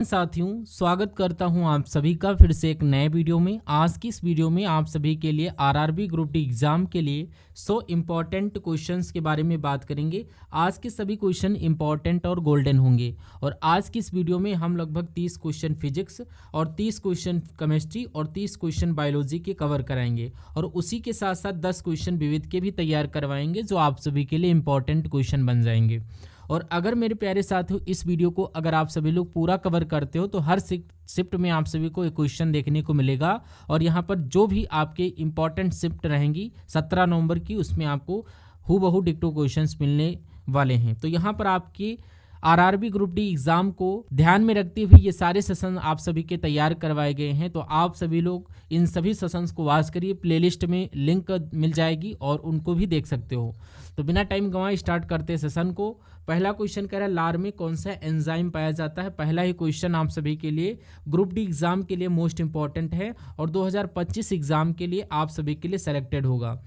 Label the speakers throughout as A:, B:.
A: साथियों, स्वागत करता हूं आप सभी का फिर से एक नए वीडियो में। आज की इस वीडियो में आप सभी के लिए आरआरबी ग्रुप डी एग्जाम के लिए 100 इम्पॉर्टेंट क्वेश्चंस के बारे में बात करेंगे। आज के सभी क्वेश्चन इम्पॉर्टेंट और गोल्डन होंगे और आज की इस वीडियो में हम लगभग 30 क्वेश्चन फिजिक्स और 30 क्वेश्चन केमिस्ट्री और 30 क्वेश्चन बायोलॉजी के कवर कराएंगे और उसी के साथ साथ 10 क्वेश्चन विविध के भी तैयार करवाएंगे जो आप सभी के लिए इम्पॉर्टेंट क्वेश्चन बन जाएंगे। और अगर मेरे प्यारे साथियों इस वीडियो को अगर आप सभी लोग पूरा कवर करते हो तो हर शिफ्ट में आप सभी को एक क्वेश्चन देखने को मिलेगा और यहाँ पर जो भी आपके इंपॉर्टेंट शिफ्ट रहेंगी 17 नवंबर की उसमें आपको हूबहू डिक्टो क्वेश्चंस मिलने वाले हैं। तो यहाँ पर आपकी आरआरबी ग्रुप डी एग्जाम को ध्यान में रखते हुए ये सारे सेशन आप सभी के तैयार करवाए गए हैं। तो आप सभी लोग इन सभी सेशंस को वॉच करिए, प्लेलिस्ट में लिंक मिल जाएगी और उनको भी देख सकते हो। तो बिना टाइम गंवाए स्टार्ट करते हैं सेशन को। पहला क्वेश्चन कह रहा है लार में कौन सा एंजाइम पाया जाता है। पहला ही क्वेश्चन आप सभी के लिए ग्रुप डी एग्जाम के लिए मोस्ट इंपॉर्टेंट है और 2025 एग्जाम के लिए आप सभी के लिए सेलेक्टेड होगा।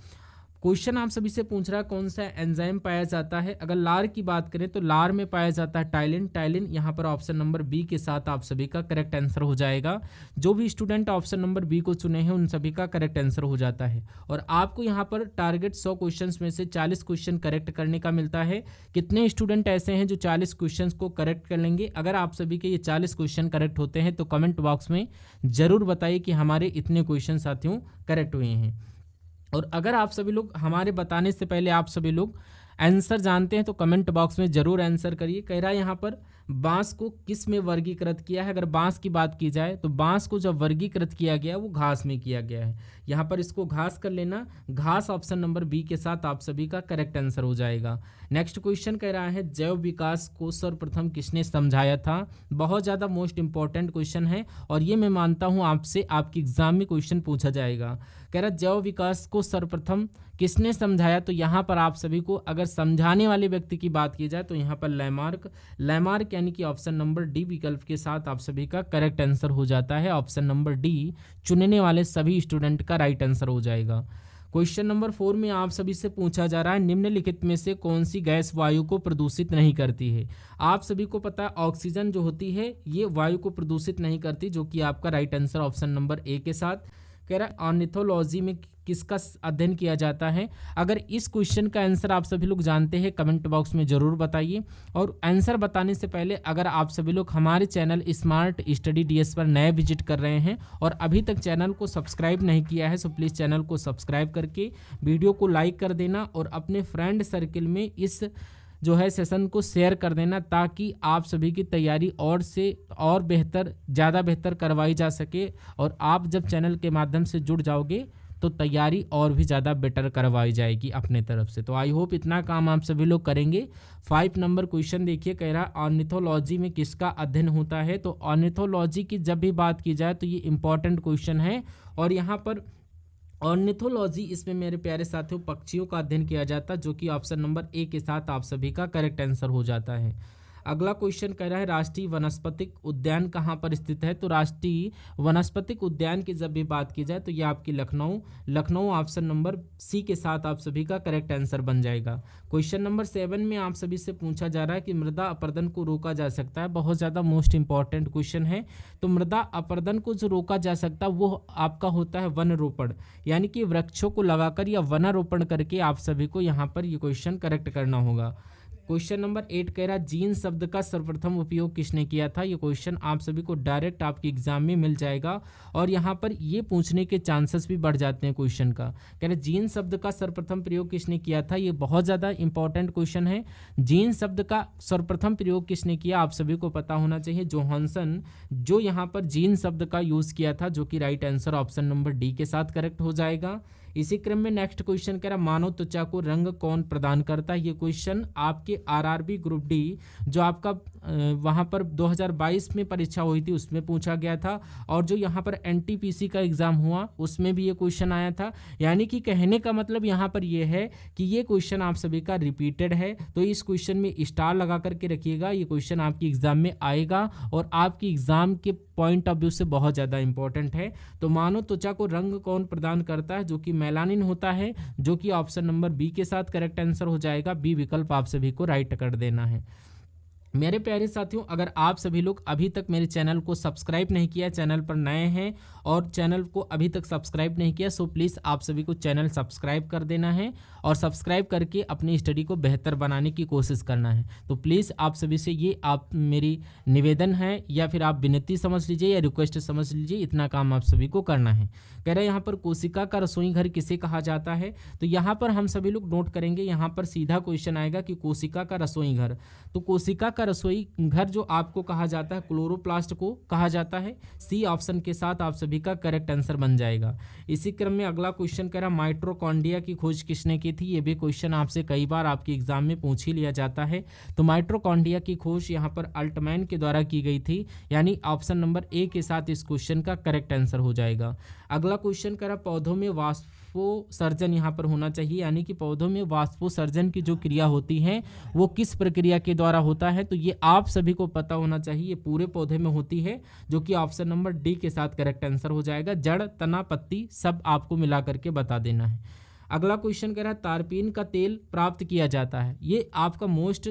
A: क्वेश्चन आप सभी से पूछ रहा है कौन सा एंजाइम पाया जाता है। अगर लार की बात करें तो लार में पाया जाता है टाइलिन। टाइलिन यहाँ पर ऑप्शन नंबर बी के साथ आप सभी का करेक्ट आंसर हो जाएगा। जो भी स्टूडेंट ऑप्शन नंबर बी को चुने हैं उन सभी का करेक्ट आंसर हो जाता है और आपको यहाँ पर टारगेट 100 क्वेश्चन में से 40 क्वेश्चन करेक्ट करने का मिलता है। कितने स्टूडेंट ऐसे हैं जो 40 क्वेश्चन को करेक्ट कर लेंगे? अगर आप सभी के ये 40 क्वेश्चन करेक्ट होते हैं तो कमेंट बॉक्स में जरूर बताइए कि हमारे इतने क्वेश्चन साथियों करेक्ट हुए हैं। और अगर आप सभी लोग हमारे बताने से पहले आप सभी लोग आंसर जानते हैं तो कमेंट बॉक्स में जरूर आंसर करिए। कह रहा है यहाँ पर बांस को किस में वर्गीकृत किया है। अगर बांस की बात की जाए तो बांस को जब वर्गीकृत किया गया वो घास में किया गया है। यहाँ पर इसको घास कर लेना, घास ऑप्शन नंबर बी के साथ आप सभी का करेक्ट आंसर हो जाएगा। नेक्स्ट क्वेश्चन कह रहा है जैव विकास को सर्वप्रथम किसने समझाया था। बहुत ज़्यादा मोस्ट इंपॉर्टेंट क्वेश्चन है और ये मैं मानता हूँ आपसे आपके एग्जाम में क्वेश्चन पूछा जाएगा। कह रहा जैव विकास को सर्वप्रथम किसने समझाया। तो यहाँ पर आप सभी को अगर समझाने वाले व्यक्ति की बात की जाए तो यहाँ पर लैमार्क यानी कि ऑप्शन नंबर डी विकल्प के साथ आप सभी का करेक्ट आंसर हो जाता है। ऑप्शन नंबर डी चुनने वाले सभी स्टूडेंट का राइट आंसर हो जाएगा। क्वेश्चन नंबर 4 में आप सभी से पूछा जा रहा है निम्नलिखित में से कौन सी गैस वायु को प्रदूषित नहीं करती है। आप सभी को पता है ऑक्सीजन जो होती है ये वायु को प्रदूषित नहीं करती, जो कि आपका right answer option number A के साथ। कह रहा है ऑर्निथोलॉजी में किसका अध्ययन किया जाता है। अगर इस क्वेश्चन का आंसर आप सभी लोग जानते हैं कमेंट बॉक्स में ज़रूर बताइए। और आंसर बताने से पहले अगर आप सभी लोग हमारे चैनल स्मार्ट स्टडी डीएस पर नए विजिट कर रहे हैं और अभी तक चैनल को सब्सक्राइब नहीं किया है तो प्लीज़ चैनल को सब्सक्राइब करके वीडियो को लाइक कर देना और अपने फ्रेंड सर्किल में इस जो है सेशन को शेयर कर देना ताकि आप सभी की तैयारी और से और बेहतर ज़्यादा बेहतर करवाई जा सके। और आप जब चैनल के माध्यम से जुड़ जाओगे तो तैयारी और भी ज़्यादा बेटर करवाई जाएगी अपने तरफ से। तो आई होप इतना काम आप सभी लोग करेंगे। 5 नंबर क्वेश्चन देखिए, कह रहा ऑर्निथोलॉजी में किसका अध्ययन होता है। तो ऑर्निथोलॉजी की जब भी बात की जाए तो ये इंपॉर्टेंट क्वेश्चन है और यहाँ पर ऑर्निथोलॉजी इसमें मेरे प्यारे साथियों पक्षियों का अध्ययन किया जाता है, जो कि ऑप्शन नंबर ए के साथ आप सभी का करेक्ट आंसर हो जाता है। अगला क्वेश्चन कह रहा है राष्ट्रीय वनस्पतिक उद्यान कहाँ पर स्थित है। तो राष्ट्रीय वनस्पतिक उद्यान की जब भी बात की जाए तो ये आपकी लखनऊ ऑप्शन नंबर सी के साथ आप सभी का करेक्ट आंसर बन जाएगा। क्वेश्चन नंबर 7 में आप सभी से पूछा जा रहा है कि मृदा अपरदन को रोका जा सकता है। बहुत ज़्यादा मोस्ट इंपॉर्टेंट क्वेश्चन है। तो मृदा अपरदन को जो रोका जा सकता है वो आपका होता है वन रोपण, यानी कि वृक्षों को लगाकर या वनारोपण करके आप सभी को यहाँ पर ये क्वेश्चन करेक्ट करना होगा। क्वेश्चन नंबर 8 कह रहा जीन शब्द का सर्वप्रथम उपयोग किसने किया था। ये क्वेश्चन आप सभी को डायरेक्ट आपके एग्जाम में मिल जाएगा और यहाँ पर ये पूछने के चांसेस भी बढ़ जाते हैं क्वेश्चन का। कह रहे जीन शब्द का सर्वप्रथम प्रयोग किसने किया था। ये बहुत ज़्यादा इंपॉर्टेंट क्वेश्चन है। जीन शब्द का सर्वप्रथम प्रयोग किसने किया आप सभी को पता होना चाहिए। जोहानसन जो यहाँ पर जीन शब्द का यूज़ किया था, जो कि right answer option number D के साथ करेक्ट हो जाएगा। इसी क्रम में नेक्स्ट क्वेश्चन कह रहा मानव त्वचा को रंग कौन प्रदान करता है। ये क्वेश्चन आपके आरआरबी ग्रुप डी जो आपका वहाँ पर 2022 में परीक्षा हुई थी उसमें पूछा गया था और जो यहाँ पर एनटीपीसी का एग्जाम हुआ उसमें भी ये क्वेश्चन आया था। यानी कि कहने का मतलब यहाँ पर ये है कि ये क्वेश्चन आप सभी का रिपीटेड है। तो इस क्वेश्चन में स्टार लगा करके रखिएगा, ये क्वेश्चन आपकी एग्जाम में आएगा और आपकी एग्जाम के पॉइंट ऑफ व्यू से बहुत ज़्यादा इंपॉर्टेंट है। तो मानव त्वचा को रंग कौन प्रदान करता है, जो कि मेलानिन होता है, जो कि ऑप्शन नंबर बी के साथ करेक्ट आंसर हो जाएगा। बी विकल्प आप सभी को राइट कर देना है। मेरे प्यारे साथियों, अगर आप सभी लोग अभी तक मेरे चैनल को सब्सक्राइब नहीं किया, चैनल पर नए हैं और चैनल को अभी तक सब्सक्राइब नहीं किया, सो प्लीज़ आप सभी को चैनल सब्सक्राइब कर देना है और सब्सक्राइब करके अपनी स्टडी को बेहतर बनाने की कोशिश करना है। तो प्लीज़ आप सभी से ये आप मेरी निवेदन है या फिर आप विनती समझ लीजिए या रिक्वेस्ट समझ लीजिए, इतना काम आप सभी को करना है। कह रहे हैं यहाँ पर कोशिका का रसोई घर किसे कहा जाता है, तो यहाँ पर हम सभी लोग नोट करेंगे, यहाँ पर सीधा क्वेश्चन आएगा कि कोशिका का रसोई घर। तो कोशिका का रसोई घर जो आपको कहा जाता है, क्लोरोप्लास्ट को कहा जाता है। सी ऑप्शन के साथ आप सभी का करेक्ट आंसर बन जाएगा। इसी क्रम में अगला क्वेश्चन कह रहा माइटोकॉन्ड्रिया की खोज किसने की थी। ये भी क्वेश्चन आपसे कई बार आपके एग्जाम में पूछ ही लिया जाता है। तो माइटोकॉन्ड्रिया की खोज यहाँ पर अल्टमैन के द्वारा की गई थी, यानी ऑप्शन नंबर ए के साथ इस क्वेश्चन का करेक्ट आंसर हो जाएगा। अगला क्वेश्चन कह रहा पौधों में वाष्पोसर्जन यहाँ पर होना चाहिए, यानी कि पौधों में वाष्पोसर्जन की जो क्रिया होती है वो किस प्रक्रिया के द्वारा होता है। तो ये आप सभी को पता होना चाहिए, ये पूरे पौधे में होती है, जो कि ऑप्शन नंबर डी के साथ करेक्ट आंसर हो जाएगा। जड़, तना, पत्ती सब आपको मिला करके बता देना है। अगला क्वेश्चन कह रहा है तारपीन का तेल प्राप्त किया जाता है। ये आपका मोस्ट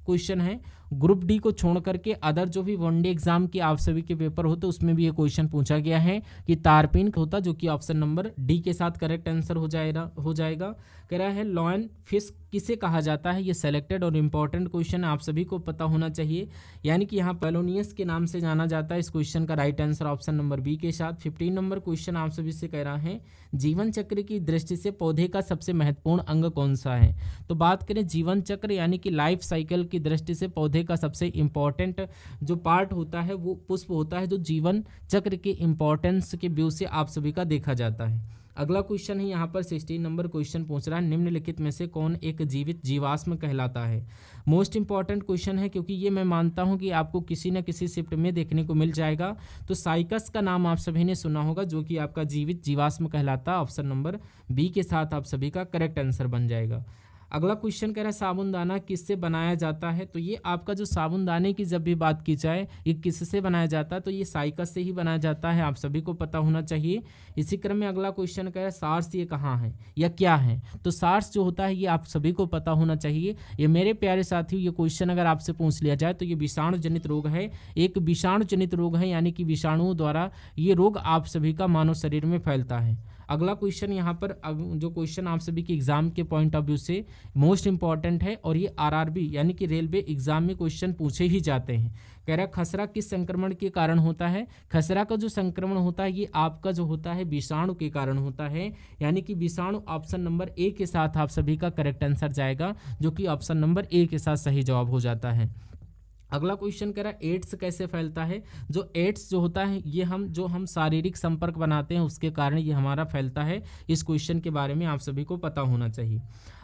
A: क्वेश्चन है। ग्रुप डी को छोड़ करके अदर जो भी वनडे एग्जाम के आप सभी के पेपर होते उसमें भी ये क्वेश्चन पूछा गया है कि तारपीन होता, जो कि ऑप्शन नंबर डी के साथ करेक्ट आंसर हो जाएगा। कह रहा है लॉयन फिश किसे कहा जाता है। ये सेलेक्टेड और इम्पॉर्टेंट क्वेश्चन आप सभी को पता होना चाहिए, यानी कि यहाँ पेलोनियस के नाम से जाना जाता है। इस क्वेश्चन का right answer option number B के साथ। 15 नंबर क्वेश्चन आप सभी से कह रहा है जीवन चक्र की दृष्टि से पौधे का सबसे महत्वपूर्ण अंग कौन सा है। तो बात करें जीवन चक्र यानी कि लाइफ साइकिल की दृष्टि से पौधे का सबसे इम्पॉर्टेंट जो पार्ट होता है वो पुष्प होता है, जो जीवन चक्र के इम्पॉर्टेंस के व्यू से आप सभी का देखा जाता है। अगला क्वेश्चन है यहाँ पर 16 नंबर क्वेश्चन पूछ रहा है निम्नलिखित में से कौन एक जीवित जीवाश्म कहलाता है। मोस्ट इंपॉर्टेंट क्वेश्चन है, क्योंकि ये मैं मानता हूँ कि आपको किसी न किसी शिफ्ट में देखने को मिल जाएगा। तो साइकस का नाम आप सभी ने सुना होगा, जो कि आपका जीवित जीवाश्म कहलाता। ऑप्शन नंबर बी के साथ आप सभी का करेक्ट आंसर बन जाएगा। अगला क्वेश्चन कह रहा है साबुनदाना किससे बनाया जाता है। तो ये आपका जो साबुनदाने की जब भी बात की जाए ये किससे बनाया जाता है, तो ये साइकस से ही बनाया जाता है, आप सभी को पता होना चाहिए। इसी क्रम में अगला क्वेश्चन कह रहा है सार्स ये कहाँ है या क्या है। तो सार्स जो होता है ये आप सभी को पता होना चाहिए। ये मेरे प्यारे साथियों, ये क्वेश्चन अगर आपसे पूछ लिया जाए तो ये विषाणु जनित रोग है, एक विषाणु जनित रोग है, यानी कि विषाणुओं द्वारा ये रोग आप सभी का मानव शरीर में फैलता है। अगला क्वेश्चन यहाँ पर जो क्वेश्चन आप सभी के एग्जाम के पॉइंट ऑफ व्यू से मोस्ट इंपॉर्टेंट है और ये आरआरबी यानी कि रेलवे एग्जाम में क्वेश्चन पूछे ही जाते हैं। कह रहा है खसरा किस संक्रमण के कारण होता है। खसरा का जो संक्रमण होता है ये आपका जो होता है विषाणु के कारण होता है, यानी कि विषाणु ऑप्शन नंबर ए के साथ आप सभी का करेक्ट आंसर जाएगा, जो कि ऑप्शन नंबर ए के साथ सही जवाब हो जाता है। अगला क्वेश्चन कह रहा है एड्स कैसे फैलता है। जो एड्स जो होता है ये हम शारीरिक संपर्क बनाते हैं उसके कारण ये हमारा फैलता है। इस क्वेश्चन के बारे में आप सभी को पता होना चाहिए।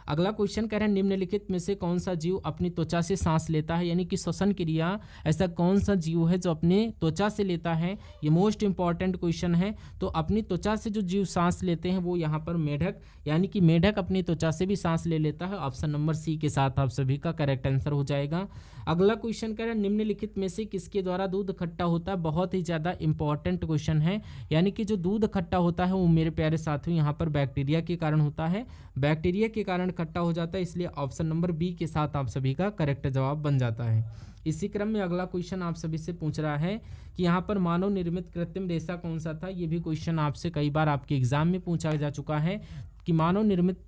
A: अगला क्वेश्चन कह रहा है निम्नलिखित में से कौन सा जीव अपनी त्वचा से सांस लेता है, यानी कि श्वसन क्रिया ऐसा कौन सा जीव है जो अपने त्वचा से लेता है। ये मोस्ट इंपॉर्टेंट क्वेश्चन है। तो अपनी त्वचा से जो जीव सांस लेते हैं वो यहाँ पर मेढक, यानी कि मेढक अपनी त्वचा से भी सांस ले लेता है। ऑप्शन नंबर सी के साथ आप सभी का करेक्ट आंसर हो जाएगा। अगला क्वेश्चन कह रहा है निम्नलिखित में से किसके द्वारा दूध खट्टा होता है। बहुत ही ज़्यादा इंपॉर्टेंट क्वेश्चन है, यानी कि जो दूध खट्टा होता है वो मेरे प्यारे साथियों यहाँ पर बैक्टीरिया के कारण होता है। बैक्टीरिया के कारण खट्टा हो जाता है, इसलिए ऑप्शन नंबर बी के साथ आप सभी का करेक्ट जवाब बन जाता है। इसी क्रम में अगला क्वेश्चन आप सभी से पूछ रहा है कि यहाँ पर मानव निर्मित कृत्रिम रेशा कौन सा था। ये भी क्वेश्चन आपसे कई बार आपके एग्जाम में पूछा जा चुका है कि मानव निर्मित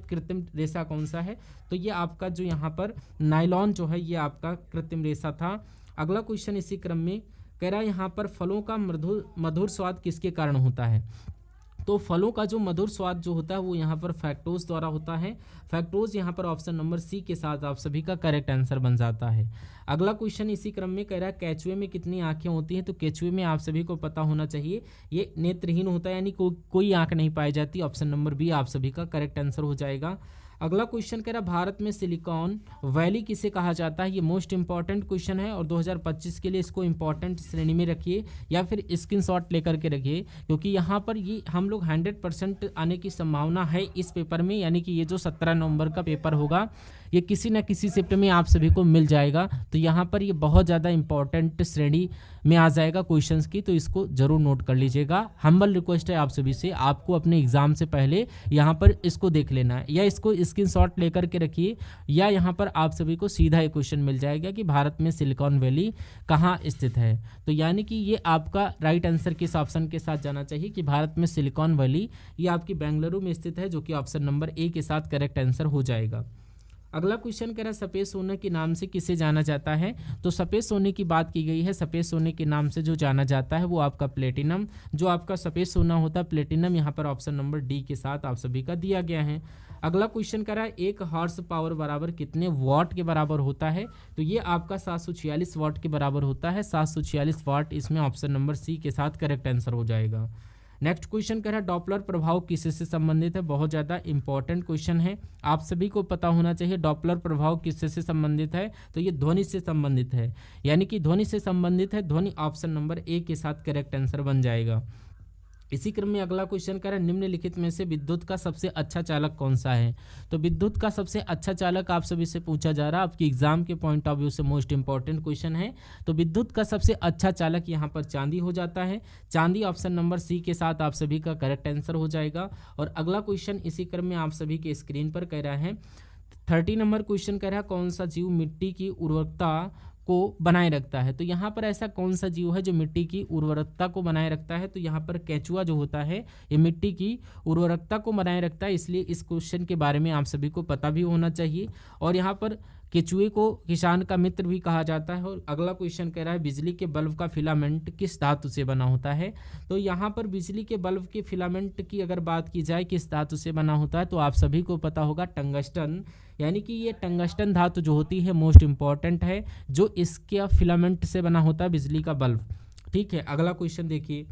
A: कृत्रिम रेशा कौन सा है। तो ये आपका जो यहाँ पर नायलॉन जो है ये आपका कृत्रिम रेशा था। अगला क्वेश्चन इसी क्रम में कह रहा है यहाँ पर फलों का मधुर स्वाद किसके कारण होता है। तो फलों का जो मधुर स्वाद जो होता है वो यहाँ पर फैक्टोज द्वारा होता है। फैक्टोज यहाँ पर ऑप्शन नंबर सी के साथ आप सभी का करेक्ट आंसर बन जाता है। अगला क्वेश्चन इसी क्रम में कह रहा है केचुए में कितनी आंखें होती हैं। तो केचुए में आप सभी को पता होना चाहिए ये नेत्रहीन होता है, यानी कोई आंख नहीं पाई जाती। ऑप्शन नंबर बी आप सभी का करेक्ट आंसर हो जाएगा। अगला क्वेश्चन कह रहा है भारत में सिलिकॉन वैली किसे कहा जाता है। ये मोस्ट इंपॉर्टेंट क्वेश्चन है और 2025 के लिए इसको इंपॉर्टेंट श्रेणी में रखिए या फिर स्क्रीनशॉट लेकर के रखिए, क्योंकि यहाँ पर ये हम लोग 100% आने की संभावना है इस पेपर में, यानी कि ये जो 17 नवंबर का पेपर होगा ये किसी न किसी शिफ्ट में आप सभी को मिल जाएगा। तो यहाँ पर ये बहुत ज़्यादा इंपॉर्टेंट श्रेणी में आ जाएगा क्वेश्चंस की, तो इसको जरूर नोट कर लीजिएगा। हम्बल रिक्वेस्ट है आप सभी से, आपको अपने एग्जाम से पहले यहाँ पर इसको देख लेना है, या इसको स्क्रीनशॉट लेकर के रखिए, या यहाँ पर आप सभी को सीधा एक क्वेश्चन मिल जाएगा कि भारत में सिलिकॉन वैली कहाँ स्थित है। तो यानी कि ये आपका राइट आंसर किस ऑप्शन के साथ जाना चाहिए कि भारत में सिलिकॉन वैली ये आपकी बेंगलुरु में स्थित है, जो कि ऑप्शन नंबर ए के साथ करेक्ट आंसर हो जाएगा। अगला क्वेश्चन कह रहा है सफ़ेद सोने के नाम से किसे जाना जाता है। तो सफ़ेद सोने की बात की गई है, सफ़ेद सोने के नाम से जो जाना जाता है वो आपका प्लेटिनम, जो आपका सफ़ेद सोना होता है प्लेटिनम, यहाँ पर ऑप्शन नंबर डी के साथ आप सभी का दिया गया है। अगला क्वेश्चन कह रहा है 1 हॉर्स पावर बराबर कितने वाट के बराबर होता है। तो ये आपका 746 वाट के बराबर होता है, 746 वाट, इसमें ऑप्शन नंबर सी के साथ करेक्ट आंसर हो जाएगा। नेक्स्ट क्वेश्चन कह रहा है डॉपलर प्रभाव किससे संबंधित है। बहुत ज़्यादा इंपॉर्टेंट क्वेश्चन है, आप सभी को पता होना चाहिए डॉपलर प्रभाव किससे संबंधित है। तो ये ध्वनि से संबंधित है, यानी कि ध्वनि से संबंधित है, ध्वनि ऑप्शन नंबर ए के साथ करेक्ट आंसर बन जाएगा। इसी क्रम में अगला क्वेश्चन कह रहा है निम्नलिखित में से विद्युत का सबसे अच्छा चालक कौन सा है। तो विद्युत का सबसे अच्छा चालक आप सभी से पूछा जा रहा है, आपकी एग्जाम के पॉइंट ऑफ व्यू से मोस्ट इंपॉर्टेंट क्वेश्चन है। तो विद्युत का सबसे अच्छा चालक यहाँ पर चांदी हो जाता है, चांदी ऑप्शन नंबर सी के साथ आप सभी का करेक्ट आंसर हो जाएगा। और अगला क्वेश्चन इसी क्रम में आप सभी के स्क्रीन पर कह रहा है 30 नंबर क्वेश्चन कह रहा है कौन सा जीव मिट्टी की उर्वरकता को बनाए रखता है। तो यहाँ पर ऐसा कौन सा जीव है जो मिट्टी की उर्वरकता को बनाए रखता है। तो यहाँ पर केंचुआ जो होता है ये मिट्टी की उर्वरकता को बनाए रखता है, इसलिए इस क्वेश्चन के बारे में आप सभी को पता भी होना चाहिए। और यहाँ पर केंचुए को किसान का मित्र भी कहा जाता है। और अगला क्वेश्चन कह रहा है बिजली के बल्ब का फिलामेंट किस धातु से बना होता है। तो यहाँ पर बिजली के बल्ब के फिलामेंट की अगर बात की जाए किस धातु से बना होता है, तो आप सभी को पता होगा टंगस्टन, यानी कि ये टंगस्टन धातु जो होती है मोस्ट इंपॉर्टेंट है, जो इसके फिलामेंट से बना होता है बिजली का बल्ब। ठीक है, अगला क्वेश्चन देखिए,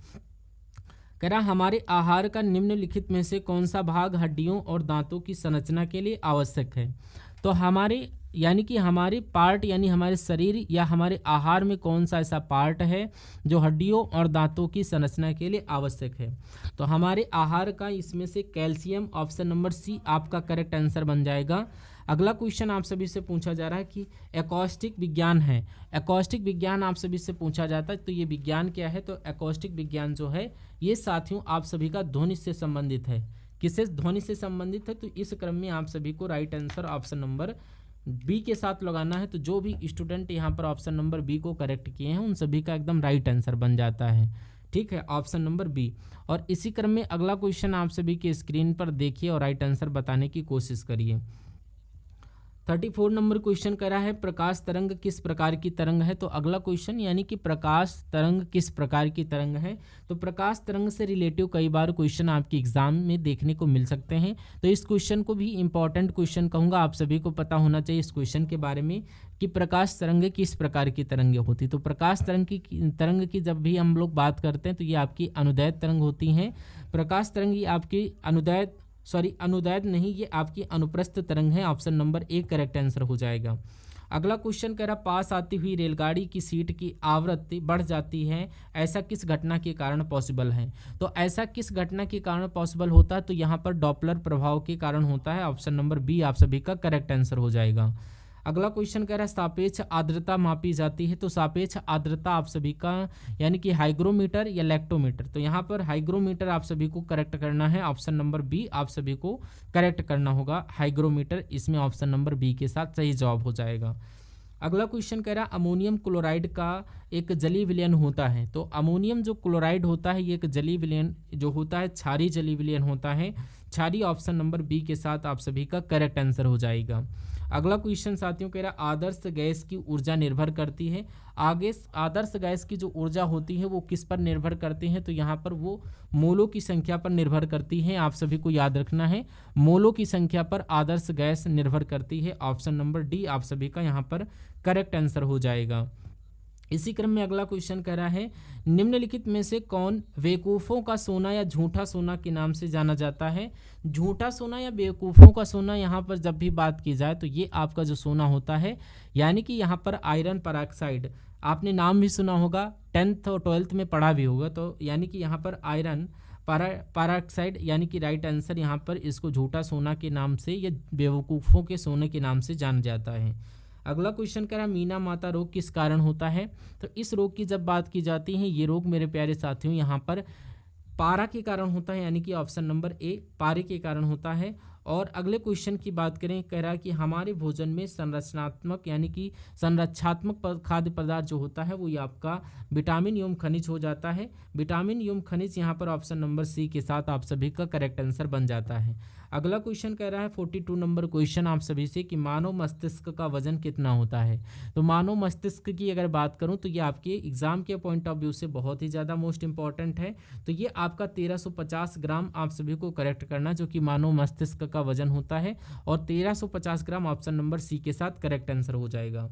A: कह रहा हमारे आहार का निम्नलिखित में से कौन सा भाग हड्डियों और दांतों की संरचना के लिए आवश्यक है। तो हमारे यानी कि हमारे पार्ट यानी हमारे शरीर या हमारे आहार में कौन सा ऐसा पार्ट है जो हड्डियों और दांतों की संरचना के लिए आवश्यक है। तो हमारे आहार का इसमें से कैल्शियम, ऑप्शन नंबर सी आपका करेक्ट आंसर बन जाएगा। अगला क्वेश्चन आप सभी से पूछा जा रहा है कि एकॉस्टिक विज्ञान है, एकॉस्टिक विज्ञान आप सभी से पूछा जाता है। तो ये विज्ञान क्या है। तो एकॉस्टिक विज्ञान जो है ये साथियों आप सभी का ध्वनि से संबंधित है। किससे ध्वनि से संबंधित है। तो इस क्रम में आप सभी को right answer option number B के साथ लगाना है। तो जो भी स्टूडेंट यहाँ पर ऑप्शन नंबर बी को करेक्ट किए हैं उन सभी का एकदम राइट आंसर बन जाता है। ठीक है, ऑप्शन नंबर बी। और इसी क्रम में अगला क्वेश्चन आप सभी के स्क्रीन पर देखिए और राइट आंसर बताने की कोशिश करिए। 34 नंबर क्वेश्चन कर रहा है प्रकाश तरंग किस प्रकार की तरंग है। तो अगला क्वेश्चन यानी कि प्रकाश तरंग किस प्रकार की तरंग है। तो प्रकाश तरंग से रिलेटिव कई बार क्वेश्चन आपके एग्जाम में देखने को मिल सकते हैं। तो इस क्वेश्चन को भी इंपॉर्टेंट क्वेश्चन कहूँगा, आप सभी को पता होना चाहिए इस क्वेश्चन के बारे में कि प्रकाश तरंग किस प्रकार की तरंगें होती। तो प्रकाश तरंग की जब भी हम लोग बात करते हैं तो ये आपकी अनुदैर्ध्य तरंग होती हैं। प्रकाश तरंग ये आपकी अनुदैर्ध्य नहीं, ये आपकी अनुप्रस्थ तरंग है। Option number A correct answer हो जाएगा। अगला क्वेश्चन कह रहा पास आती हुई रेलगाड़ी की सीट की आवृत्ति बढ़ जाती है, ऐसा किस घटना के कारण पॉसिबल है। तो ऐसा किस घटना के कारण पॉसिबल होता है। तो यहाँ पर डॉपलर प्रभाव के कारण होता है। ऑप्शन नंबर बी आप सभी का करेक्ट आंसर हो जाएगा। अगला क्वेश्चन कह रहा है सापेक्ष आर्द्रता मापी जाती है। तो सापेक्ष आर्द्रता आप सभी का यानी कि हाइग्रोमीटर या लैक्टोमीटर। तो यहाँ पर हाइग्रोमीटर आप सभी को करेक्ट करना है। ऑप्शन नंबर बी आप सभी को करेक्ट करना होगा, हाइग्रोमीटर, इसमें ऑप्शन नंबर बी के साथ सही जवाब हो जाएगा। अगला क्वेश्चन कह रहा है अमोनियम क्लोराइड का एक जलीय विलयन होता है। तो अमोनियम जो क्लोराइड होता है ये एक जलीय विलयन जो होता है क्षारीय जलीय विलयन होता है। क्षारीय ऑप्शन नंबर बी के साथ आप सभी का करेक्ट आंसर हो जाएगा। अगला क्वेश्चन साथियों कह रहा आदर्श गैस की ऊर्जा निर्भर करती है। आगे आदर्श गैस की जो ऊर्जा होती है वो किस पर निर्भर करती है। तो यहाँ पर वो मोलों की संख्या पर निर्भर करती है। आप सभी को याद रखना है, मोलों की संख्या पर आदर्श गैस निर्भर करती है। ऑप्शन नंबर डी आप सभी का यहाँ पर करेक्ट आंसर हो जाएगा। इसी क्रम में अगला क्वेश्चन कह रहा है निम्नलिखित में से कौन बेवकूफ़ों का सोना या झूठा सोना के नाम से जाना जाता है। झूठा सोना या बेवकूफ़ों का सोना यहाँ पर जब भी बात की जाए तो ये आपका जो सोना होता है यानी कि यहाँ पर आयरन परऑक्साइड, आपने नाम भी सुना होगा, 10th और 12th में पढ़ा भी होगा। तो यानी कि यहाँ पर आयरन पैराक्साइड यानी कि राइट आंसर यहाँ पर इसको झूठा सोना के नाम से या बेवकूफ़ों के सोने के नाम से जाना जाता है। अगला क्वेश्चन कह रहा मीना माता रोग किस कारण होता है। तो इस रोग की जब बात की जाती है, ये रोग मेरे प्यारे साथियों यहाँ पर पारा के कारण होता है, यानी कि ऑप्शन नंबर ए पारे के कारण होता है। और अगले क्वेश्चन की बात करें, कह रहा है कि हमारे भोजन में संरचनात्मक यानी कि संरक्षात्मक खाद्य पदार्थ जो होता है वो ये आपका विटामिन एवं खनिज हो जाता है। विटामिन एवं खनिज यहाँ पर ऑप्शन नंबर सी के साथ आप सभी का करेक्ट आंसर बन जाता है। अगला क्वेश्चन कह रहा है 42 नंबर क्वेश्चन आप सभी से कि मानव मस्तिष्क का वजन कितना होता है। तो मानव मस्तिष्क की अगर बात करूं तो ये आपके एग्जाम के पॉइंट ऑफ व्यू से बहुत ही ज़्यादा मोस्ट इंपॉर्टेंट है। तो ये आपका 1350 ग्राम आप सभी को करेक्ट करना, जो कि मानव मस्तिष्क का वजन होता है, और 1350 ग्राम ऑप्शन नंबर सी के साथ करेक्ट आंसर हो जाएगा।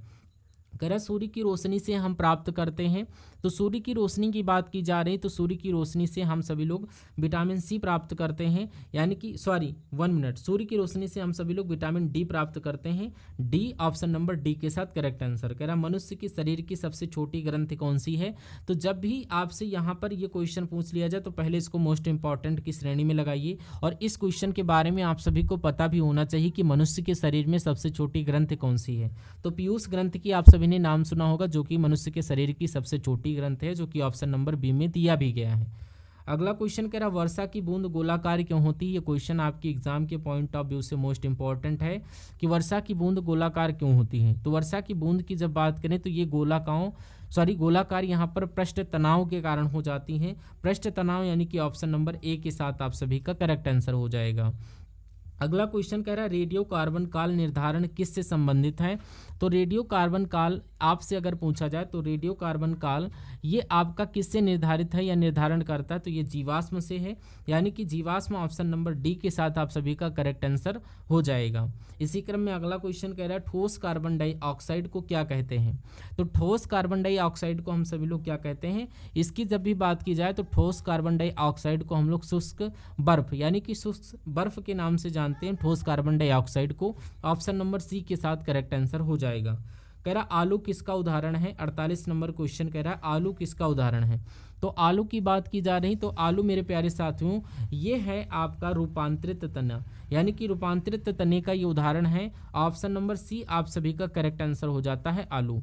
A: कह सूर्य की रोशनी से हम प्राप्त करते हैं। तो सूर्य की रोशनी की बात की जा रही, तो सूर्य की रोशनी से हम सभी लोग विटामिन सी प्राप्त करते हैं, यानी कि सूर्य की रोशनी से हम सभी लोग विटामिन डी प्राप्त करते हैं। डी ऑप्शन नंबर डी के साथ करेक्ट आंसर। कह रहा मनुष्य की शरीर की सबसे छोटी ग्रंथि कौन सी है। तो जब भी आपसे यहाँ पर ये क्वेश्चन पूछ लिया जाए तो पहले इसको मोस्ट इंपॉर्टेंट की श्रेणी में लगाइए, और इस क्वेश्चन के बारे में आप सभी को पता भी होना चाहिए कि मनुष्य के शरीर में सबसे छोटी ग्रंथि कौन सी है। तो पीयूष ग्रंथि की आप सभी ने नाम सुना होगा, जो कि मनुष्य के शरीर की सबसे छोटी ग्रंथि है, जो कि ऑप्शन नंबर बी में दिया भी गया है। अगला क्वेश्चन कह रहा वर्षा की बूंद गोलाकार क्यों होती है। ये क्वेश्चन आपके एग्जाम के पॉइंट ऑफ व्यू से मोस्ट इंपॉर्टेंट है कि वर्षा की बूंद गोलाकार क्यों होती है। तो वर्षा की बूंद की जब बात करें तो ये गोलाकार यहाँ पर पृष्ठ तनाव के कारण हो जाती हैं। पृष्ठ तनाव यानी कि ऑप्शन नंबर ए के साथ आप सभी का करेक्ट आंसर हो जाएगा। अगला क्वेश्चन कह रहा है रेडियो कार्बन काल निर्धारण किससे संबंधित है। तो रेडियो कार्बन काल आपसे अगर पूछा जाए तो रेडियो कार्बन काल ये आपका किससे निर्धारित है या निर्धारण करता है। तो ये जीवाश्म से है, यानी कि जीवाश्म ऑप्शन नंबर डी के साथ आप सभी का करेक्ट आंसर हो जाएगा। इसी क्रम में अगला क्वेश्चन कह रहा है ठोस कार्बन डाइऑक्साइड को क्या कहते हैं। तो ठोस कार्बन डाइऑक्साइड को हम सभी लोग क्या कहते हैं। इसकी जब भी बात की जाए तो ठोस कार्बन डाइऑक्साइड को हम लोग शुष्क बर्फ यानी कि शुष्क बर्फ के नाम से जानते हैं ठोस कार्बन डाइऑक्साइड को। ऑप्शन नंबर सी के साथ करेक्ट आंसर हो जाएगा। कह रहा आलू किसका उदाहरण है। 48 नंबर क्वेश्चन कह रहा है आलू किसका उदाहरण है। तो आलू की बात की जा रही, तो आलू मेरे प्यारे साथियों ये है आपका रूपांतरित तना, यानी कि रूपांतरित तने का ये उदाहरण है। ऑप्शन नंबर सी आप सभी का करेक्ट आंसर हो जाता है आलू।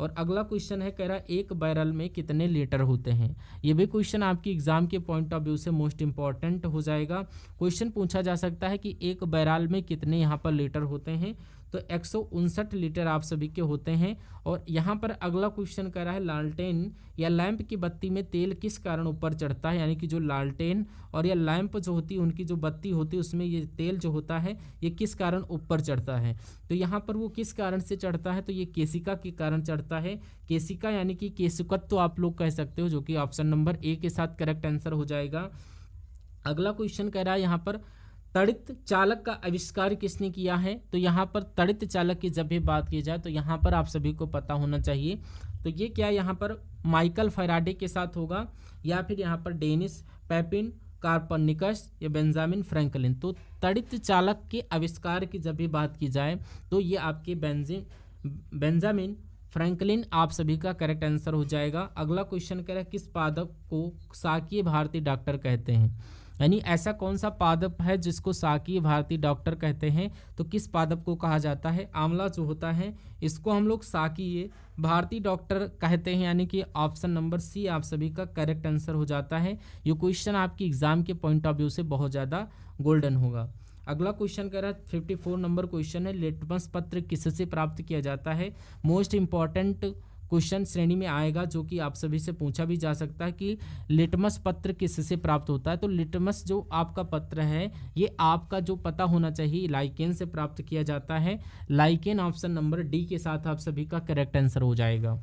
A: और अगला क्वेश्चन है कह रहा एक बैरल में कितने लीटर होते हैं। ये भी क्वेश्चन आपकी एग्जाम के पॉइंट ऑफ व्यू से मोस्ट इंपॉर्टेंट हो जाएगा। क्वेश्चन पूछा जा सकता है कि एक बैरल में कितने यहाँ पर लीटर होते हैं। तो 159 लीटर आप सभी के होते हैं। और यहाँ पर अगला क्वेश्चन कह रहा है लालटेन या लैंप की बत्ती में तेल किस कारण ऊपर चढ़ता है, यानी कि जो लालटेन और या लैंप जो होती है उनकी जो बत्ती होती है उसमें ये तेल जो होता है ये किस कारण ऊपर चढ़ता है। तो यहाँ पर वो किस कारण से चढ़ता है, तो ये केशिका के कारण चढ़ता है। केशिका यानी कि केशिकत्व तो आप लोग कह सकते हो, जो कि ऑप्शन नंबर ए के साथ करेक्ट आंसर हो जाएगा। अगला क्वेश्चन कह रहा है यहाँ पर तड़ित चालक का आविष्कार किसने किया है। तो यहाँ पर तड़ित चालक की जब भी बात की जाए तो यहाँ पर आप सभी को पता होना चाहिए। तो ये क्या यहाँ पर माइकल फैराडे के साथ होगा, या फिर यहाँ पर डेनिस पैपिन, कार्पनिकस या बेंजामिन फ्रैंकलिन। तो तड़ित चालक के आविष्कार की जब भी बात की जाए तो ये आपके बेंजामिन फ्रैंकलिन आप सभी का करेक्ट आंसर हो जाएगा। अगला क्वेश्चन कह रहा है किस पादप को शाकीय भारतीय डॉक्टर कहते हैं, यानी ऐसा कौन सा पादप है जिसको शाकीय भारतीय डॉक्टर कहते हैं। तो किस पादप को कहा जाता है। आंवला जो होता है इसको हम लोग शाकीय भारतीय डॉक्टर कहते हैं, यानी कि ऑप्शन नंबर सी आप सभी का करेक्ट आंसर हो जाता है। ये क्वेश्चन आपकी एग्जाम के पॉइंट ऑफ व्यू से बहुत ज़्यादा गोल्डन होगा। अगला क्वेश्चन कह रहा है 54 नंबर क्वेश्चन है लिटमस पत्र किससे प्राप्त किया जाता है। मोस्ट इंपॉर्टेंट क्वेश्चन श्रेणी में आएगा, जो कि आप सभी से पूछा भी जा सकता है कि लिटमस पत्र किससे प्राप्त होता है। तो लिटमस जो आपका पत्र है ये आपका जो पता होना चाहिए लाइकेन से प्राप्त किया जाता है। लाइकेन ऑप्शन नंबर डी के साथ आप सभी का करेक्ट आंसर हो जाएगा।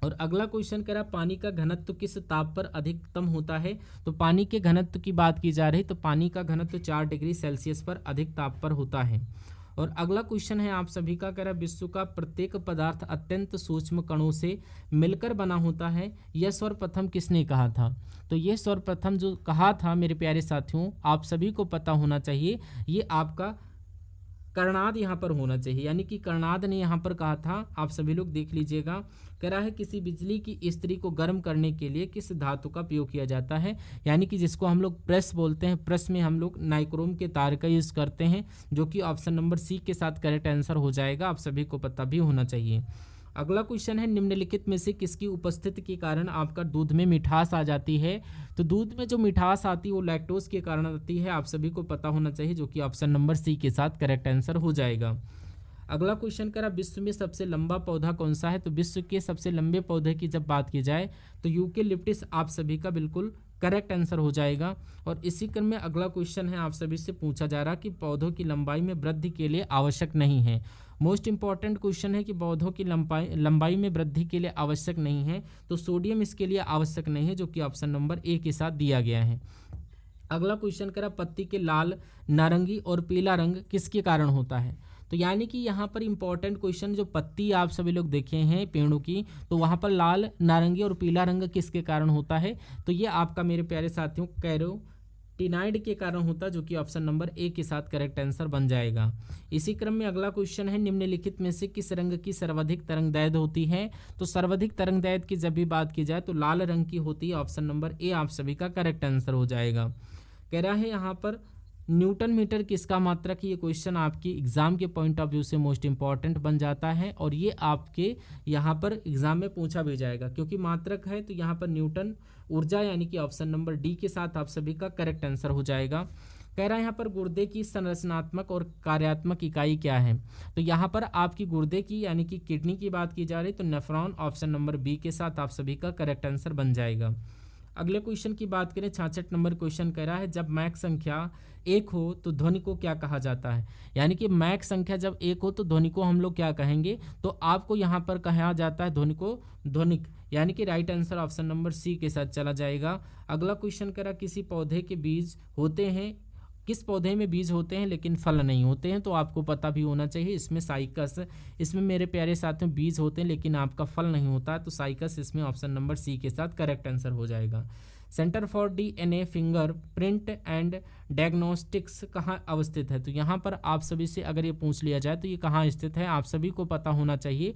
A: और अगला क्वेश्चन कह रहा है पानी का घनत्व किस ताप पर अधिकतम होता है। तो पानी के घनत्व की बात की जा रही, तो पानी का घनत्व 4 डिग्री सेल्सियस पर अधिक ताप पर होता है। और अगला क्वेश्चन है आप सभी का, कह रहा है विश्व का प्रत्येक पदार्थ अत्यंत सूक्ष्म कणों से मिलकर बना होता है, यह सर्वप्रथम किसने कहा था। तो यह सर्वप्रथम जो कहा था मेरे प्यारे साथियों आप सभी को पता होना चाहिए, ये आपका कर्णाद यहाँ पर होना चाहिए, यानी कि कर्णाद ने यहाँ पर कहा था, आप सभी लोग देख लीजिएगा। कह रहा है किसी बिजली की इस्त्री को गर्म करने के लिए किस धातु का प्रयोग किया जाता है, यानी कि जिसको हम लोग प्रेस बोलते हैं। प्रेस में हम लोग नाइक्रोम के तार का यूज़ करते हैं, जो कि ऑप्शन नंबर सी के साथ करेक्ट आंसर हो जाएगा, आप सभी को पता भी होना चाहिए। अगला क्वेश्चन है, निम्नलिखित में से किसकी उपस्थिति के कारण आपका दूध में मिठास आ जाती है। तो दूध में जो मिठास आती है वो लैक्टोज के कारण आती है, आप सभी को पता होना चाहिए, जो कि ऑप्शन नंबर सी के साथ करेक्ट आंसर हो जाएगा। अगला क्वेश्चन करा, विश्व में सबसे लंबा पौधा कौन सा है। तो विश्व के सबसे लंबे पौधे की जब बात की जाए तो यूकेलिप्टस आप सभी का बिल्कुल करेक्ट आंसर हो जाएगा। और इसी क्रम में अगला क्वेश्चन है, आप सभी से पूछा जा रहा कि पौधों की लंबाई में वृद्धि के लिए आवश्यक नहीं है। मोस्ट इंपॉर्टेंट क्वेश्चन है कि पौधों की लंबाई में वृद्धि के लिए आवश्यक नहीं है, तो सोडियम इसके लिए आवश्यक नहीं है, जो कि ऑप्शन नंबर ए के साथ दिया गया है। अगला क्वेश्चन करा, पत्ती के लाल, नारंगी और पीला रंग किसके कारण होता है। तो यानी कि यहाँ पर इंपॉर्टेंट क्वेश्चन, जो पत्ती आप सभी लोग देखे हैं पेड़ों की, तो वहाँ पर लाल, नारंगी और पीला रंग किसके कारण होता है। तो ये आपका मेरे प्यारे साथियों कैरोटीनाइड के कारण होता है, जो कि ऑप्शन नंबर ए के साथ करेक्ट आंसर बन जाएगा। इसी क्रम में अगला क्वेश्चन है, निम्नलिखित में से किस रंग की सर्वाधिक तरंगदैर्घ्य होती है। तो सर्वाधिक तरंगदैर्घ्य की जब भी बात की जाए तो लाल रंग की होती है, ऑप्शन नंबर ए आप सभी का करेक्ट आंसर हो जाएगा। कह रहा है यहाँ पर न्यूटन मीटर किसका मात्रक है। ये क्वेश्चन आपकी एग्जाम के पॉइंट ऑफ व्यू से मोस्ट इंपॉर्टेंट बन जाता है, और ये आपके यहाँ पर एग्जाम में पूछा भी जाएगा, क्योंकि मात्रक है तो यहाँ पर न्यूटन ऊर्जा, यानी कि ऑप्शन नंबर डी के साथ आप सभी का करेक्ट आंसर हो जाएगा। कह रहा है यहाँ पर गुर्दे की संरचनात्मक और कार्यात्मक इकाई क्या है। तो यहाँ पर आपकी गुर्दे की यानी कि किडनी की बात की जा रही, तो नेफ्रॉन ऑप्शन नंबर बी के साथ आप सभी का करेक्ट आंसर बन जाएगा। अगले क्वेश्चन की बात करें, 66 नंबर क्वेश्चन कह रहा है, जब मैक संख्या 1 हो तो ध्वनि को क्या कहा जाता है। यानी कि मैक संख्या जब 1 हो तो ध्वनि को हम लोग क्या कहेंगे। तो आपको यहाँ पर कहा जाता है ध्वनि को ध्वनिक, यानी कि right answer option number C के साथ चला जाएगा। अगला क्वेश्चन करा, किसी पौधे के बीज होते हैं, किस पौधे में बीज होते हैं लेकिन फल नहीं होते हैं। तो आपको पता भी होना चाहिए, इसमें साइकस, इसमें मेरे प्यारे साथियों बीज होते हैं लेकिन आपका फल नहीं होता है, तो साइकस इसमें ऑप्शन नंबर सी के साथ करेक्ट आंसर हो जाएगा। Centre for DNA finger print and diagnostics कहाँ अवस्थित है। तो यहाँ पर आप सभी से अगर ये पूछ लिया जाए तो ये कहाँ स्थित है, आप सभी को पता होना चाहिए।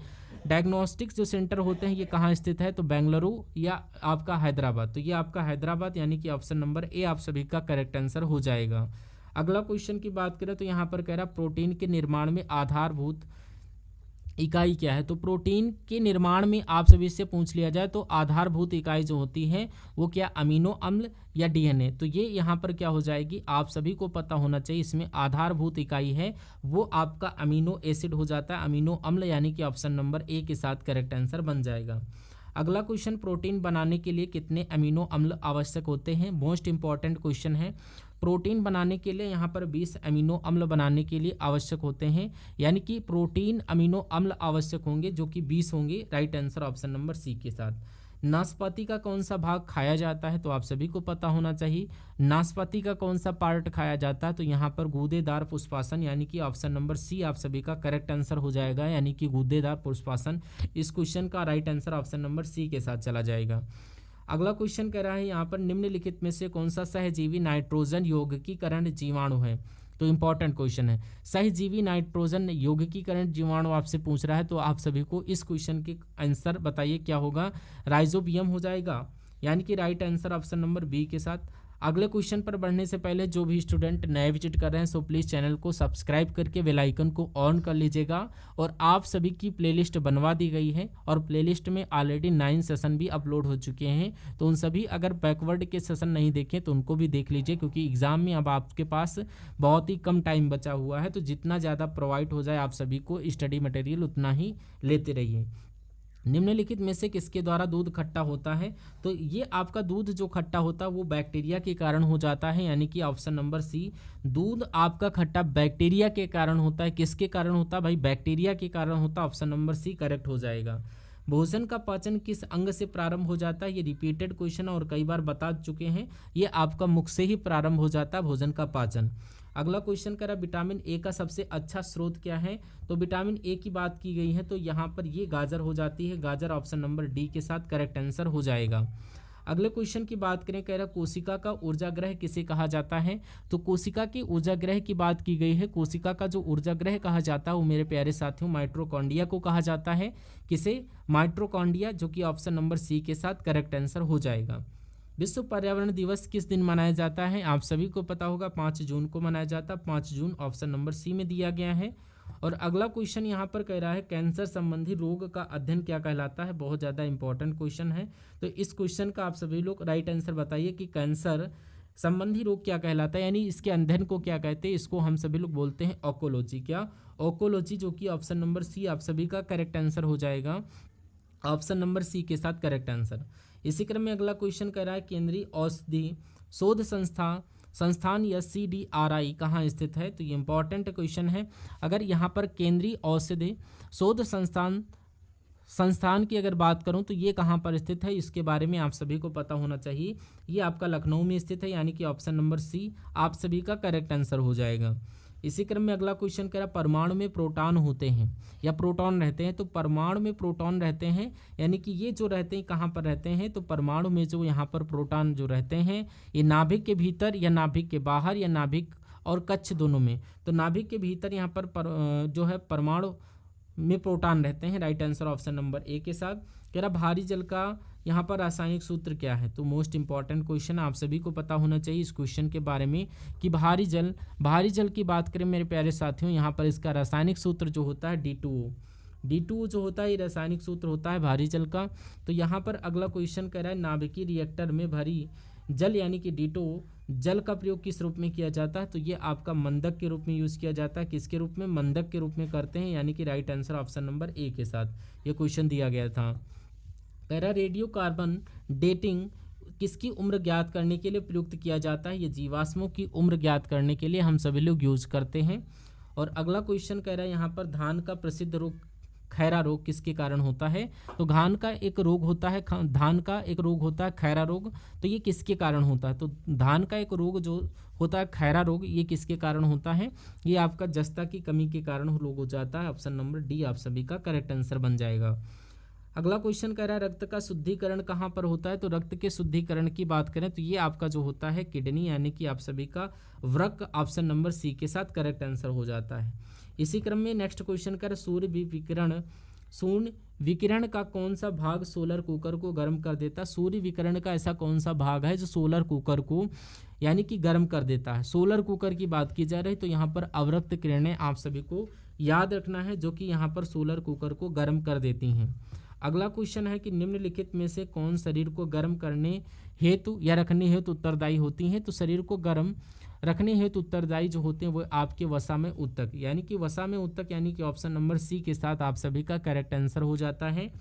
A: डायग्नोस्टिक्स जो सेंटर होते हैं ये कहाँ स्थित है, तो बेंगलुरु या आपका हैदराबाद। तो ये आपका हैदराबाद, यानी कि ऑप्शन नंबर ए आप सभी का करेक्ट आंसर हो जाएगा। अगला क्वेश्चन की बात करें तो यहाँ पर कह रहा प्रोटीन के निर्माण में आधारभूत इकाई क्या है। तो प्रोटीन के निर्माण में आप सभी से पूछ लिया जाए तो आधारभूत इकाई जो होती है वो क्या, अमीनो अम्ल या डीएनए। तो ये यहाँ पर क्या हो जाएगी, आप सभी को पता होना चाहिए, इसमें आधारभूत इकाई है वो आपका अमीनो एसिड हो जाता है, अमीनो अम्ल, यानी कि ऑप्शन नंबर ए के साथ करेक्ट आंसर बन जाएगा। अगला क्वेश्चन, प्रोटीन बनाने के लिए कितने अमीनो अम्ल आवश्यक होते हैं। मोस्ट इंपॉर्टेंट क्वेश्चन है। प्रोटीन बनाने के लिए यहाँ पर 20 अमीनो अम्ल बनाने के लिए आवश्यक होते हैं, यानी कि प्रोटीन अमीनो अम्ल आवश्यक होंगे जो कि 20 होंगे, right answer option number C के साथ। नाशपाती का कौन सा भाग खाया जाता है। तो आप सभी को पता होना चाहिए नाशपाती का कौन सा पार्ट खाया जाता है। तो यहाँ पर गूदेदार पुष्पासन, यानी कि ऑप्शन नंबर सी आप सभी का करेक्ट आंसर हो जाएगा, यानी कि गूदेदार पुष्पासन। इस क्वेश्चन का right answer option number C के साथ चला जाएगा। अगला क्वेश्चन कह रहा है यहाँ पर निम्नलिखित में से कौन सा सहजीवी नाइट्रोजन यौगिकीकरण जीवाणु है। तो इंपॉर्टेंट क्वेश्चन है, सहजीवी नाइट्रोजन यौगिकीकरण जीवाणु आपसे पूछ रहा है, तो आप सभी को इस क्वेश्चन के आंसर बताइए क्या होगा, राइजोबियम हो जाएगा, यानी कि right answer option number B के साथ। अगले क्वेश्चन पर बढ़ने से पहले जो भी स्टूडेंट नए विजिट कर रहे हैं सो प्लीज़ चैनल को सब्सक्राइब करके बेल आइकन को ऑन कर लीजिएगा। और आप सभी की प्लेलिस्ट बनवा दी गई है और प्लेलिस्ट में ऑलरेडी 9 सेशन भी अपलोड हो चुके हैं, तो उन सभी अगर बैकवर्ड के सेशन नहीं देखें तो उनको भी देख लीजिए, क्योंकि एग्ज़ाम में अब आपके पास बहुत ही कम टाइम बचा हुआ है, तो जितना ज़्यादा प्रोवाइड हो जाए आप सभी को स्टडी मटेरियल उतना ही लेते रहिए। निम्नलिखित में से किसके द्वारा दूध खट्टा होता है। तो ये आपका दूध जो खट्टा होता है वो बैक्टीरिया के कारण हो जाता है, यानी कि ऑप्शन नंबर सी, दूध आपका खट्टा बैक्टीरिया के कारण होता है। किसके कारण होता है भाई, बैक्टीरिया के कारण होता है, ऑप्शन नंबर सी करेक्ट हो जाएगा। भोजन का पाचन किस अंग से प्रारंभ हो जाता है। ये रिपीटेड क्वेश्चन और कई बार बता चुके हैं, ये आपका मुख से ही प्रारंभ हो जाता है भोजन का पाचन। अगला क्वेश्चन करा विटामिन ए का सबसे अच्छा स्रोत क्या है। तो विटामिन ए की बात की गई है तो यहाँ पर ये गाजर हो जाती है, गाजर ऑप्शन नंबर डी के साथ करेक्ट आंसर हो जाएगा। अगले क्वेश्चन की बात करें, कह रहा कोशिका का ऊर्जाग्रह किसे कहा जाता है। तो कोशिका के ऊर्जाग्रह की बात की गई है। कोशिका का जो ऊर्जाग्रह कहा जाता है वो मेरे प्यारे साथियों माइटोकॉन्ड्रिया को कहा जाता है। किसे? माइटोकॉन्ड्रिया, जो कि ऑप्शन नंबर सी के साथ करेक्ट आंसर हो जाएगा। विश्व पर्यावरण दिवस किस दिन मनाया जाता है? आप सभी को पता होगा 5 जून को मनाया जाता है। 5 जून ऑप्शन नंबर सी में दिया गया है। और अगला क्वेश्चन यहाँ पर कह रहा है कैंसर संबंधी रोग का अध्ययन क्या कहलाता है। बहुत ज़्यादा इंपॉर्टेंट क्वेश्चन है। तो इस क्वेश्चन का आप सभी लोग राइट आंसर बताइए कि कैंसर संबंधी रोग क्या कहलाता है, यानी इसके अध्ययन को क्या कहते हैं। इसको हम सभी लोग बोलते हैं ऑकोलॉजी। क्या? ऑकोलॉजी, जो कि ऑप्शन नंबर सी आप सभी का करेक्ट आंसर हो जाएगा। ऑप्शन नंबर सी के साथ करेक्ट आंसर। इसी क्रम में अगला क्वेश्चन कह रहा है केंद्रीय औषधि शोध संस्थान या CDRI कहाँ स्थित है। तो ये इंपॉर्टेंट क्वेश्चन है। अगर यहाँ पर केंद्रीय औषधि शोध संस्थान की अगर बात करूं तो ये कहाँ पर स्थित है, इसके बारे में आप सभी को पता होना चाहिए। ये आपका लखनऊ में स्थित है, यानी कि ऑप्शन नंबर सी आप सभी का करेक्ट आंसर हो जाएगा। इसी क्रम में अगला क्वेश्चन कह रहा है परमाणु में प्रोटॉन होते हैं या प्रोटॉन रहते हैं। तो परमाणु में प्रोटॉन रहते हैं, यानी कि ये जो रहते हैं कहाँ पर रहते हैं। तो परमाणु में जो यहाँ पर प्रोटॉन जो रहते हैं ये नाभिक के भीतर या नाभिक के बाहर या नाभिक और कक्ष दोनों में। तो नाभिक के भीतर यहाँ पर जो है परमाणु में प्रोटॉन रहते हैं। Right answer option number A के साथ। कह रहा भारी जल का यहाँ पर रासायनिक सूत्र क्या है। तो मोस्ट इंपॉर्टेंट क्वेश्चन, आप सभी को पता होना चाहिए इस क्वेश्चन के बारे में कि भारी जल की बात करें मेरे प्यारे साथियों, यहाँ पर इसका रासायनिक सूत्र जो होता है D2O जो होता है ये रासायनिक सूत्र होता है भारी जल का। तो यहाँ पर अगला क्वेश्चन कह रहा है नाभिकीय रिएक्टर में भरी जल यानी कि D2O जल का प्रयोग किस रूप में किया जाता है। तो ये आपका मंदक के रूप में यूज़ किया जाता है। किसके रूप में? मंदक के रूप में करते हैं, यानी कि right answer option number A के साथ ये क्वेश्चन दिया गया था। पैरा रेडियो कार्बन डेटिंग किसकी उम्र ज्ञात करने के लिए प्रयुक्त किया जाता है। ये जीवाश्मों की उम्र ज्ञात करने के लिए हम सभी लोग यूज करते हैं। और अगला क्वेश्चन कह रहा है यहाँ पर धान का प्रसिद्ध रोग खैरा रोग किसके कारण होता है। तो धान का एक रोग होता है खैरा रोग। तो ये किसके कारण होता है। तो धान का एक रोग जो होता है खैरा रोग, ये किसके कारण होता है। ये आपका जस्ता की कमी के कारण रोग हो जाता है। ऑप्शन नंबर डी आप सभी का करेक्ट आंसर बन जाएगा। अगला क्वेश्चन कह रहा है रक्त का शुद्धिकरण कहाँ पर होता है। तो रक्त के शुद्धिकरण की बात करें तो ये आपका जो होता है किडनी, यानी कि आप सभी का वृक्क ऑप्शन नंबर सी के साथ करेक्ट आंसर हो जाता है। इसी क्रम में नेक्स्ट क्वेश्चन कह रहा है सूर्य विकिरण का कौन सा भाग सोलर कुकर को गर्म कर देता है। सूर्य विकिरण का ऐसा कौन सा भाग है जो सोलर कुकर को यानी कि गर्म कर देता है। सोलर कुकर की बात की जा रही तो यहाँ पर अवरक्त किरणें आप सभी को याद रखना है, जो कि यहाँ पर सोलर कुकर को गर्म कर देती हैं। अगला क्वेश्चन है कि निम्नलिखित में से कौन शरीर को गर्म करने हेतु या रखने हेतु उत्तरदायी होती हैं। तो शरीर को गर्म रखने हेतु उत्तरदायी जो होते हैं वो आपके वसा में उत्तक, यानी कि वसा में उत्तक, यानी कि ऑप्शन नंबर सी के साथ आप सभी का करेक्ट आंसर हो जाता है।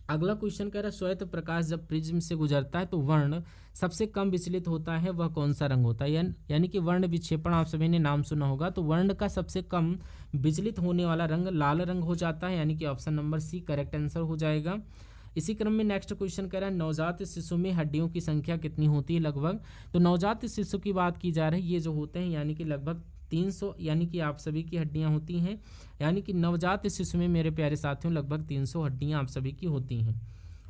A: अगला क्वेश्चन कह रहा है श्वेत प्रकाश जब प्रिज्म से गुजरता है तो वर्ण सबसे कम विचलित होता है, वह कौन सा रंग होता है। यानी कि वर्ण विक्षेपण आप सभी ने नाम सुना होगा। तो वर्ण का सबसे कम विचलित होने वाला रंग लाल रंग हो जाता है, यानी कि option number C correct answer हो जाएगा। इसी क्रम में नेक्स्ट क्वेश्चन कह रहा है नवजात शिशु में हड्डियों की संख्या कितनी होती है लगभग। तो नवजात शिशु की बात की जा रही है, ये जो होते हैं यानी कि लगभग 300 यानी कि आप सभी की हड्डियां होती हैं, यानी कि नवजात शिशु में मेरे प्यारे साथियों लगभग 300 हड्डियां आप सभी की होती हैं।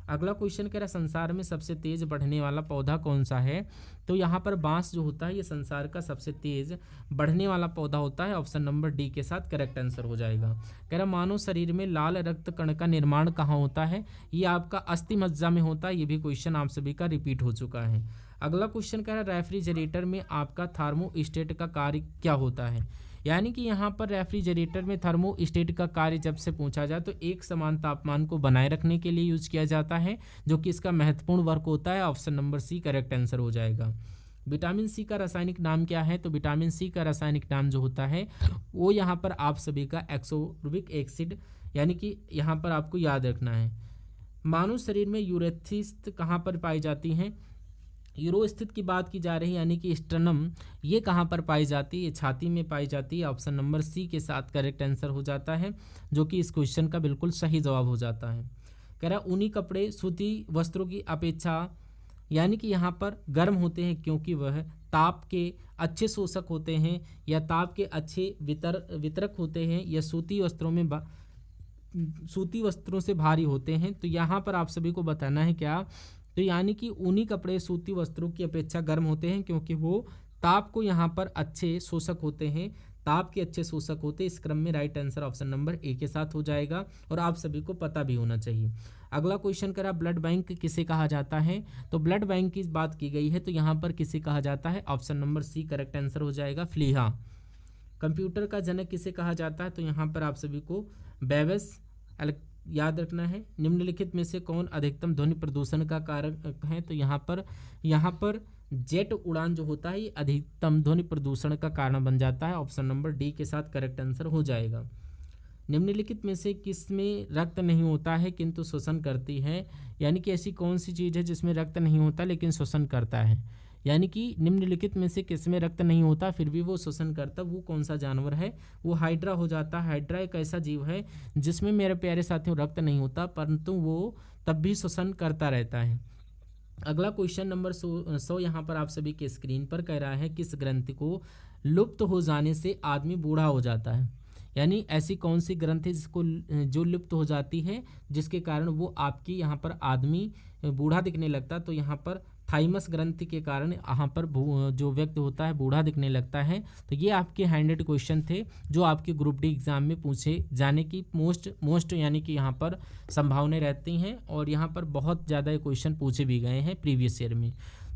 A: अगला क्वेश्चन कह रहा है संसार में सबसे तेज बढ़ने वाला पौधा कौन सा है। तो यहाँ पर बांस जो होता है ये संसार का सबसे तेज बढ़ने वाला पौधा होता है। ऑप्शन नंबर डी के साथ करेक्ट आंसर हो जाएगा। कह रहा मानव शरीर में लाल रक्त कण का निर्माण कहाँ होता है। ये आपका अस्थि मज्जा में होता है। ये भी क्वेश्चन आप सभी का रिपीट हो चुका है। अगला क्वेश्चन कह रहा है रेफ्रिजरेटर में आपका थर्मोस्टेट का कार्य क्या होता है। यानी कि यहाँ पर रेफ्रिजरेटर में थर्मोस्टेट का कार्य जब से पूछा जाए तो एक समान तापमान को बनाए रखने के लिए यूज किया जाता है, जो कि इसका महत्वपूर्ण वर्क होता है। Option number C correct answer हो जाएगा। विटामिन सी का रासायनिक नाम क्या है। तो विटामिन सी का रासायनिक नाम जो होता है वो यहाँ पर आप सभी का एक्सोर्बिक एसिड, यानी कि यहाँ पर आपको याद रखना है। मानव शरीर में यूरेथ्रिस्ट कहाँ पर पाई जाती हैं। यूरोस्थित की बात की जा रही है, यानी कि स्टर्नम, ये कहाँ पर पाई जाती है। ये छाती में पाई जाती है। ऑप्शन नंबर सी के साथ करेक्ट आंसर हो जाता है, जो कि इस क्वेश्चन का बिल्कुल सही जवाब हो जाता है। कह रहा ऊनी कपड़े सूती वस्त्रों की अपेक्षा यानी कि यहाँ पर गर्म होते हैं, क्योंकि वह ताप के अच्छे शोषक होते हैं या ताप के अच्छे वितरक होते हैं या सूती वस्त्रों से भारी होते हैं। तो यहाँ पर आप सभी को बताना है क्या। तो यानी कि ऊनी कपड़े सूती वस्त्रों की अपेक्षा गर्म होते हैं क्योंकि वो ताप को यहाँ पर अच्छे शोषक होते हैं, ताप के अच्छे शोषक होते हैं। इस क्रम में right answer option number A के साथ हो जाएगा और आप सभी को पता भी होना चाहिए। अगला क्वेश्चन करा, ब्लड बैंक किसे कहा जाता है? तो ब्लड बैंक की बात की गई है तो यहाँ पर किसे कहा जाता है? Option number C correct answer हो जाएगा, फ्लीहा। कंप्यूटर का जनक किसे कहा जाता है? तो यहाँ पर आप सभी को बेबेज याद रखना है। निम्नलिखित में से कौन अधिकतम ध्वनि प्रदूषण का कारक है? तो यहाँ पर जेट उड़ान जो होता है ये अधिकतम ध्वनि प्रदूषण का कारण बन जाता है। ऑप्शन नंबर डी के साथ करेक्ट आंसर हो जाएगा। निम्नलिखित में से किस में रक्त नहीं होता है किंतु श्वसन करती है? यानी कि ऐसी कौन सी चीज़ है जिसमें रक्त नहीं होता लेकिन श्वसन करता है? यानी कि निम्नलिखित में से किस में रक्त नहीं होता फिर भी वो श्वसन करता, वो कौन सा जानवर है? वो हाइड्रा हो जाता है। हाइड्रा एक ऐसा जीव है जिसमें मेरे प्यारे साथियों रक्त नहीं होता परंतु वो तब भी श्वसन करता रहता है। अगला क्वेश्चन नंबर 100 यहाँ पर आप सभी के स्क्रीन पर कह रहा है, किस ग्रंथि को लुप्त हो जाने से आदमी बूढ़ा हो जाता है? यानी ऐसी कौन सी ग्रंथि जिसको जो लुप्त हो जाती है जिसके कारण वो आपकी यहाँ पर आदमी बूढ़ा दिखने लगता? तो यहाँ पर थाइमस ग्रंथि के कारण यहाँ पर जो व्यक्ति होता है बूढ़ा दिखने लगता है। तो ये आपके हैंडेड क्वेश्चन थे जो आपके ग्रुप डी एग्जाम में पूछे जाने की मोस्ट यानी कि यहाँ पर संभावनाएं रहती हैं और यहाँ पर बहुत ज़्यादा ये क्वेश्चन पूछे भी गए हैं प्रीवियस ईयर में।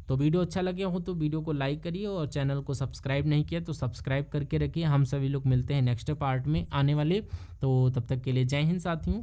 A: तो वीडियो अच्छा लगे हो तो वीडियो को लाइक करिए और चैनल को सब्सक्राइब नहीं किया तो सब्सक्राइब करके रखिए। हम सभी लोग मिलते हैं नेक्स्ट पार्ट में आने वाले, तो तब तक के लिए जय हिंद साथियों।